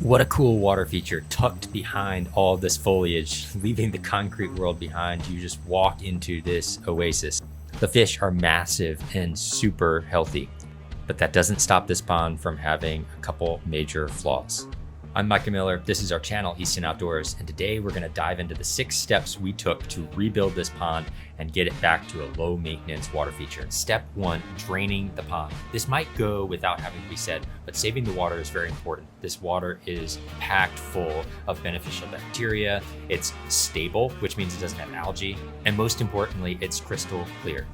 What a cool water feature tucked behind all this foliage, leaving the concrete world behind. You just walk into this oasis. The fish are massive and super healthy, but that doesn't stop this pond from having a couple major flaws. I'm Mike Miller. This is our channel, Easton Outdoors, and today we're going to dive into the 6 steps we took to rebuild this pond and get it back to a low maintenance water feature. Step 1, draining the pond. This might go without having to be said, but saving the water is very important. This water is packed full of beneficial bacteria. It's stable, which means it doesn't have algae, and most importantly, it's crystal clear.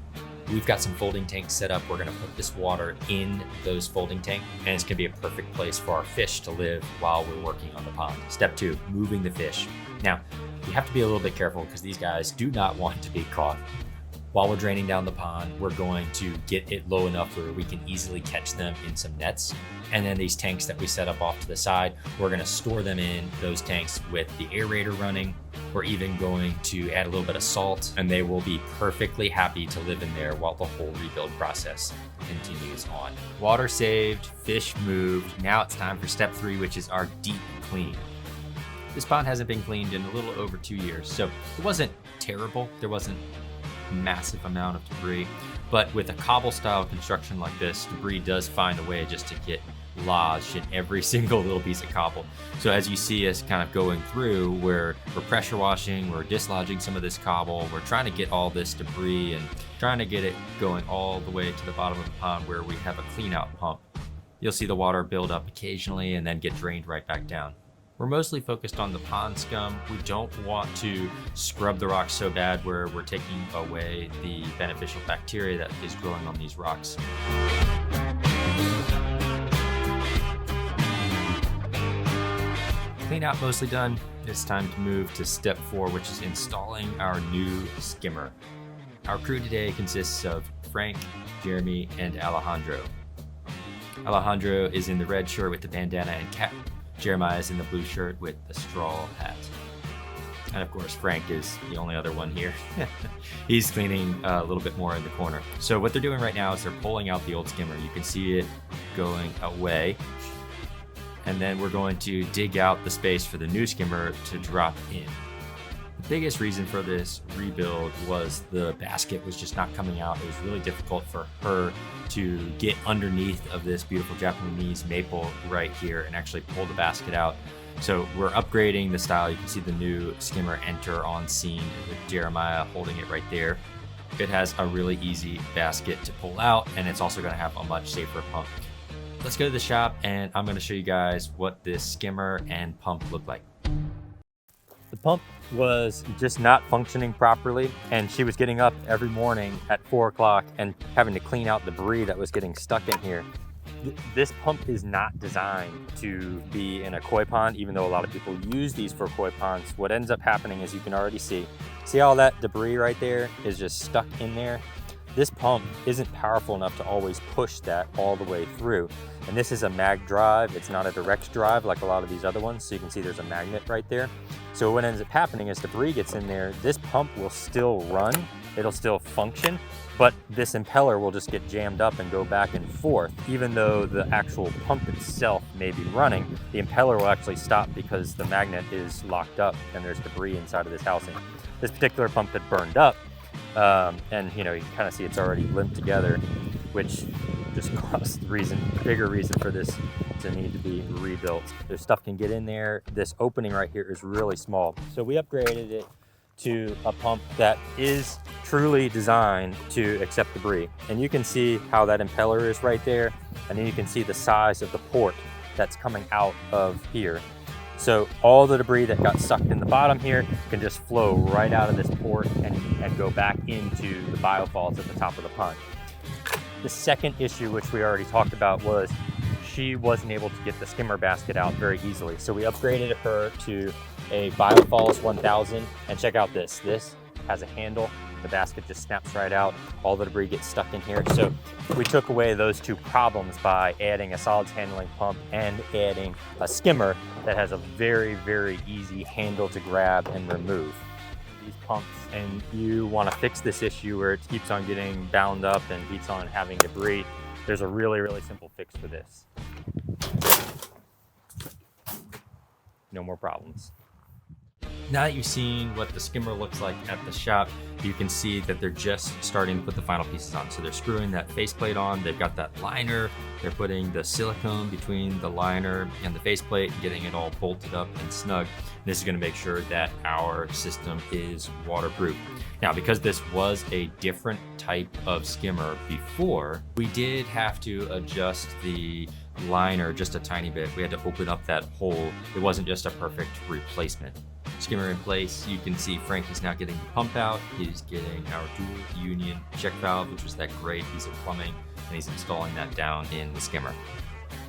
We've got some folding tanks set up. We're gonna put this water in those folding tanks, and it's gonna be a perfect place for our fish to live while we're working on the pond. Step 2, moving the fish. Now, you have to be a little bit careful because these guys do not want to be caught. While we're draining down the pond, we're going to get it low enough where we can easily catch them in some nets. And then these tanks that we set up off to the side, we're gonna store them in those tanks with the aerator running. We're even going to add a little bit of salt, and they will be perfectly happy to live in there while the whole rebuild process continues on. Water saved, fish moved. Now it's time for step 3, which is our deep clean. This pond hasn't been cleaned in a little over 2 years, so it wasn't terrible. There wasn't massive amount of debris, but with a cobble style construction like this, debris does find a way just to get lodged in every single little piece of cobble. So as you see us kind of going through, we're pressure washing, we're dislodging some of this cobble, we're trying to get all this debris and trying to get it going all the way to the bottom of the pond where we have a clean out pump. You'll see the water build up occasionally and then get drained right back down. We're mostly focused on the pond scum. We don't want to scrub the rocks so bad where we're taking away the beneficial bacteria that is growing on these rocks. Clean out mostly done. It's time to move to step 4, which is installing our new skimmer. Our crew today consists of Frank, Jeremy, and Alejandro. Alejandro is in the red shirt with the bandana and cap. Jeremiah is in the blue shirt with the straw hat. And of course, Frank is the only other one here. He's cleaning a little bit more in the corner. So what they're doing right now is they're pulling out the old skimmer. You can see it going away. And then we're going to dig out the space for the new skimmer to drop in. The biggest reason for this rebuild was the basket was just not coming out. It was really difficult for her to get underneath of this beautiful Japanese maple right here and actually pull the basket out. So we're upgrading the style. You can see the new skimmer enter on scene with Jeremiah holding it right there. It has a really easy basket to pull out, and it's also going to have a much safer pump. Let's go to the shop and I'm going to show you guys what this skimmer and pump look like. The pump was just not functioning properly, and she was getting up every morning at 4 o'clock and having to clean out debris that was getting stuck in here. This pump is not designed to be in a koi pond, even though a lot of people use these for koi ponds. What ends up happening is you can already see all that debris right there is just stuck in there. This pump isn't powerful enough to always push that all the way through. And this is a mag drive. It's not a direct drive like a lot of these other ones. So you can see there's a magnet right there. So what ends up happening is debris gets in there. This pump will still run. It'll still function, but this impeller will just get jammed up and go back and forth. Even though the actual pump itself may be running, the impeller will actually stop because the magnet is locked up and there's debris inside of this housing. This particular pump had burned up. And you can kind of see it's already linked together, which just caused bigger reason for this to need to be rebuilt. There's stuff can get in there. This opening right here is really small. So we upgraded it to a pump that is truly designed to accept debris. And you can see how that impeller is right there. And then you can see the size of the port that's coming out of here. So all the debris that got sucked in the bottom here can just flow right out of this port and go back into the biofalls at the top of the pond. The second issue, which we already talked about, was she wasn't able to get the skimmer basket out very easily. So we upgraded her to a Biofalls 1000, and check out this. This has a handle. The basket just snaps right out. All the debris gets stuck in here. So we took away those 2 problems by adding a solids handling pump and adding a skimmer that has a very, very easy handle to grab and remove. These pumps, and you want to fix this issue where it keeps on getting bound up and keeps on having debris, there's a really, really simple fix for this. no more problems. Now that you've seen what the skimmer looks like at the shop, you can see that they're just starting to put the final pieces on. So they're screwing that faceplate on, they've got that liner, they're putting the silicone between the liner and the faceplate and getting it all bolted up and snug. And this is gonna make sure that our system is waterproof. Now, because this was a different type of skimmer before, we did have to adjust the liner just a tiny bit. We had to open up that hole. It wasn't just a perfect replacement. Skimmer in place, you can see Frank is now getting the pump out. He's getting our dual union check valve, which was that gray piece of plumbing, and he's installing that down in the skimmer.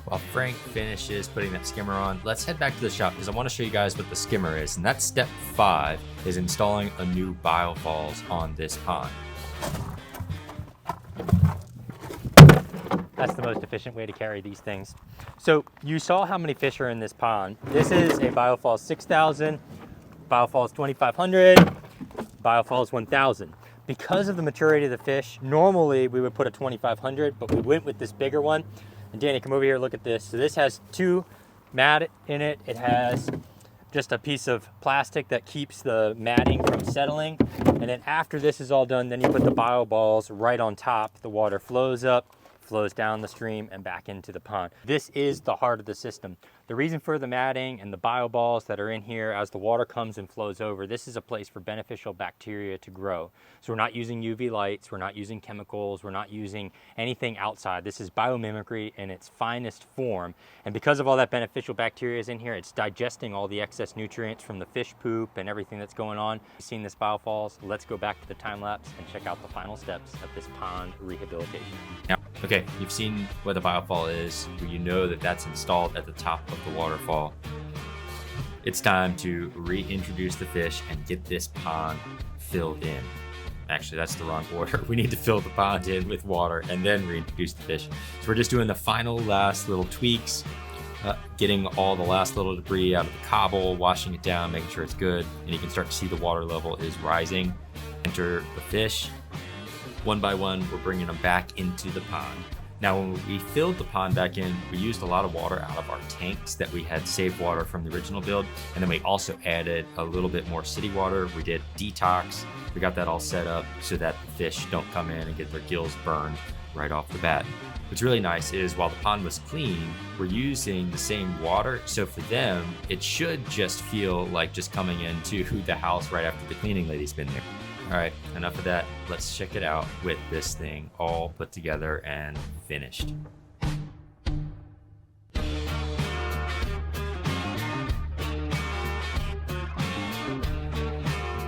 While Frank finishes putting that skimmer on, let's head back to the shop because I want to show you guys what the skimmer is. And that's step 5, is installing a new biofalls on this pond. That's the most efficient way to carry these things. So you saw how many fish are in this pond. This is a biofalls 6,000, biofalls 2,500, biofalls 1,000. Because of the maturity of the fish, normally we would put a 2,500, but we went with this bigger one. And Danny, come over here, look at this. So this has 2 mat in it. It has just a piece of plastic that keeps the matting from settling. And then after this is all done, then you put the bio balls right on top. The water flows up, flows down the stream and back into the pond. This is the heart of the system. The reason for the matting and the bio balls that are in here as the water comes and flows over, this is a place for beneficial bacteria to grow. So we're not using UV lights, we're not using chemicals, we're not using anything outside. This is biomimicry in its finest form. And because of all that beneficial bacteria is in here, it's digesting all the excess nutrients from the fish poop and everything that's going on. You've seen this biofalls. Let's go back to the time lapse and check out the final steps of this pond rehabilitation. Now, okay, you've seen what the biofall is. You know that that's installed at the top of the waterfall. It's time to reintroduce the fish and get this pond filled in. Actually, that's the wrong order. We need to fill the pond in with water and then reintroduce the fish. So we're just doing the final last little tweaks, getting all the last little debris out of the cobble, washing it down, making sure it's good. And you can start to see the water level is rising. Enter the fish. One by one, we're bringing them back into the pond. Now, when we filled the pond back in, we used a lot of water out of our tanks that we had saved water from the original build. And then we also added a little bit more city water. We did detox. We got that all set up so that the fish don't come in and get their gills burned right off the bat. What's really nice is while the pond was clean, we're using the same water. So for them, it should just feel like just coming into the house right after the cleaning lady's been there. All right, enough of that. Let's check it out with this thing all put together and finished.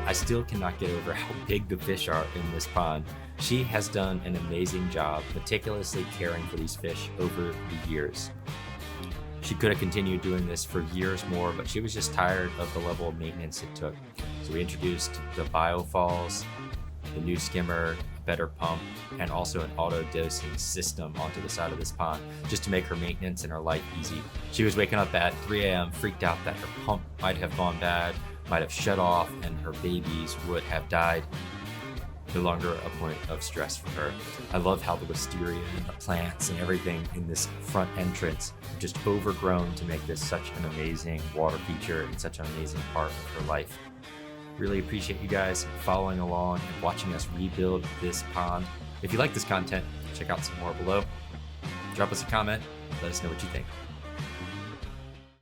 I still cannot get over how big the fish are in this pond. She has done an amazing job meticulously caring for these fish over the years. She could have continued doing this for years more, but she was just tired of the level of maintenance it took. So we introduced the biofalls, the new skimmer, a better pump, and also an auto-dosing system onto the side of this pond, just to make her maintenance and her life easy. She was waking up at 3 a.m. freaked out that her pump might have gone bad, might have shut off, and her babies would have died. No longer a point of stress for her. I love how the wisteria and the plants and everything in this front entrance are just overgrown to make this such an amazing water feature and such an amazing part of her life. Really appreciate you guys following along and watching us rebuild this pond. If you like this content, check out some more below. Drop us a comment, let us know what you think.